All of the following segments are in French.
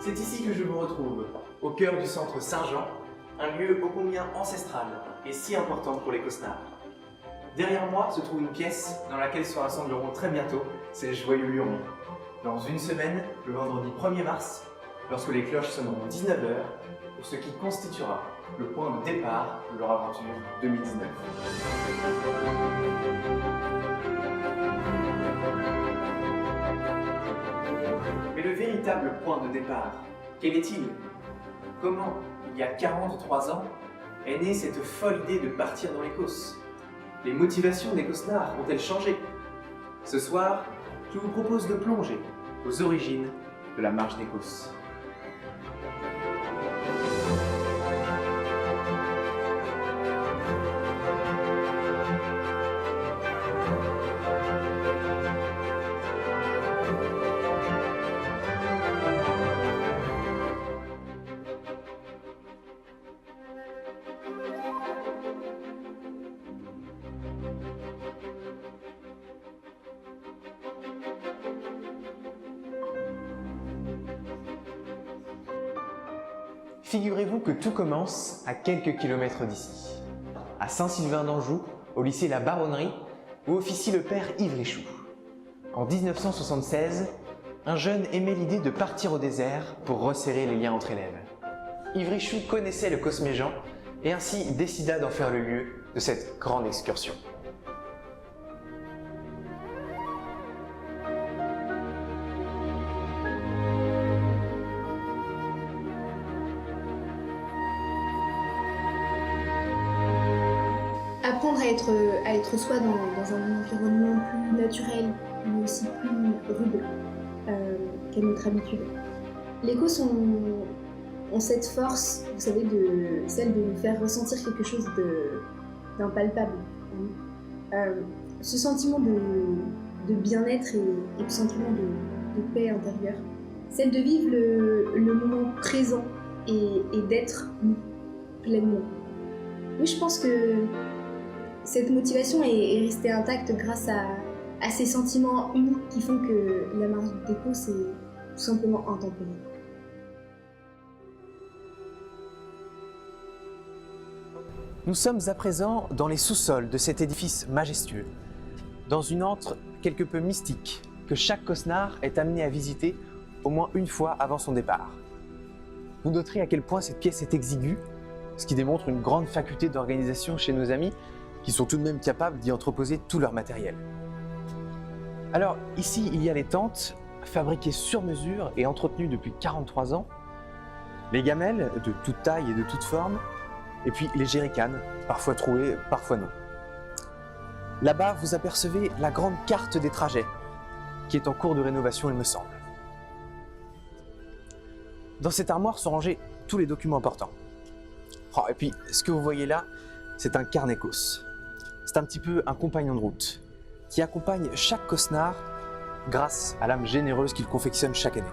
C'est ici que je vous retrouve, au cœur du centre Saint-Jean, un lieu ô combien ancestral et si important pour les cosnards. Derrière moi se trouve une pièce dans laquelle se rassembleront très bientôt ces joyeux lurons. Dans une semaine, le vendredi 1er mars, lorsque les cloches sonneront 19 h, pour ce qui constituera le point de départ de leur aventure 2019. Mais le véritable point de départ, quel est-il? Comment, il y a 43 ans, est née cette folle idée de partir dans l'Écosse? Les motivations des cosnards ont-elles changé? Ce soir, je vous propose de plonger aux origines de la marche d'Écosse. Figurez-vous que tout commence à quelques kilomètres d'ici, à Saint-Sylvain d'Anjou, au lycée La Baronnerie, où officie le père Yves Richoux. En 1976, un jeune aimait l'idée de partir au désert pour resserrer les liens entre élèves. Yves Richoux connaissait le Cosméjean et ainsi décida d'en faire le lieu de cette grande excursion. Apprendre à être soi dans un environnement plus naturel, mais aussi plus rude qu'à notre habitude. L'Écosse ont cette force, vous savez, celle de nous faire ressentir quelque chose d'impalpable. Ce sentiment de bien-être et ce sentiment de paix intérieure. Celle de vivre le moment présent et d'être pleinement. Oui, je pense que cette motivation est restée intacte grâce à ces sentiments uniques qui font que la marche d'Écosse est tout simplement intemporelle. Nous sommes à présent dans les sous-sols de cet édifice majestueux, dans une antre quelque peu mystique que chaque cosnard est amené à visiter au moins une fois avant son départ. Vous noterez à quel point cette pièce est exiguë, ce qui démontre une grande faculté d'organisation chez nos amis qui sont tout de même capables d'y entreposer tout leur matériel. Alors ici, il y a les tentes, fabriquées sur mesure et entretenues depuis 43 ans, les gamelles de toute taille et de toute forme, et puis les jerrycans, parfois troués, parfois non. Là-bas, vous apercevez la grande carte des trajets, qui est en cours de rénovation, il me semble. Dans cette armoire sont rangés tous les documents importants. Oh, et puis, ce que vous voyez là, c'est un carnet Écosse. C'est un petit peu un compagnon de route qui accompagne chaque cosnard grâce à l'âme généreuse qu'il confectionne chaque année.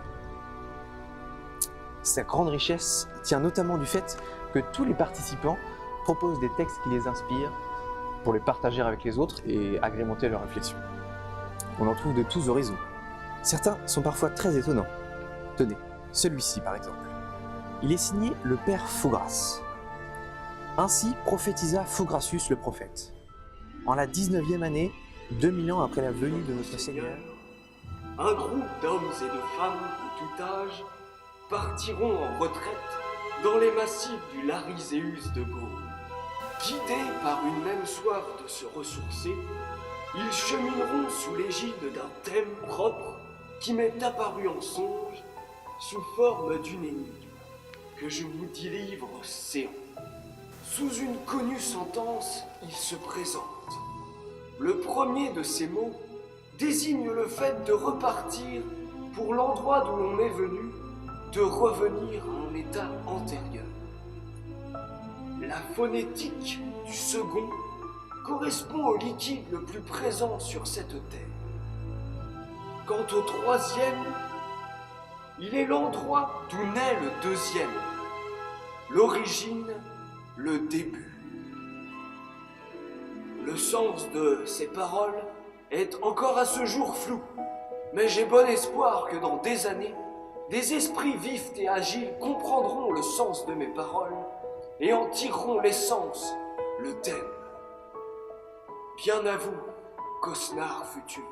Sa grande richesse tient notamment du fait que tous les participants proposent des textes qui les inspirent pour les partager avec les autres et agrémenter leurs réflexions. On en trouve de tous horizons. Certains sont parfois très étonnants. Tenez, celui-ci par exemple. Il est signé le père Fougrasse. Ainsi prophétisa Fougracius le prophète. En la 19e année, 2000 ans après la venue de notre Seigneur, un groupe d'hommes et de femmes de tout âge partiront en retraite dans les massifs du Lariséus de Gaule. Guidés par une même soif de se ressourcer, ils chemineront sous l'égide d'un thème propre qui m'est apparu en songe sous forme d'une énigme que je vous délivre séant. Sous une connue sentence, il se présente. Le premier de ces mots désigne le fait de repartir pour l'endroit d'où l'on est venu, de revenir à un état antérieur. La phonétique du second correspond au liquide le plus présent sur cette terre. Quant au troisième, il est l'endroit d'où naît le deuxième, l'origine, le début. Le sens de ces paroles est encore à ce jour flou, mais j'ai bon espoir que dans des années, des esprits vifs et agiles comprendront le sens de mes paroles et en tireront l'essence, le thème. Bien à vous, Cosnard futur.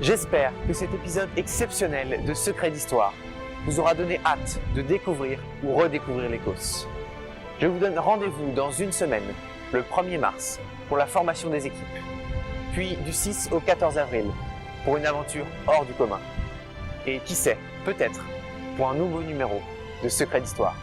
J'espère que cet épisode exceptionnel de Secrets d'Histoire vous aura donné hâte de découvrir ou redécouvrir l'Écosse. Je vous donne rendez-vous dans une semaine, le 1er mars, pour la formation des équipes, puis du 6 au 14 avril, pour une aventure hors du commun. Et qui sait, peut-être, pour un nouveau numéro de Secrets d'Histoire.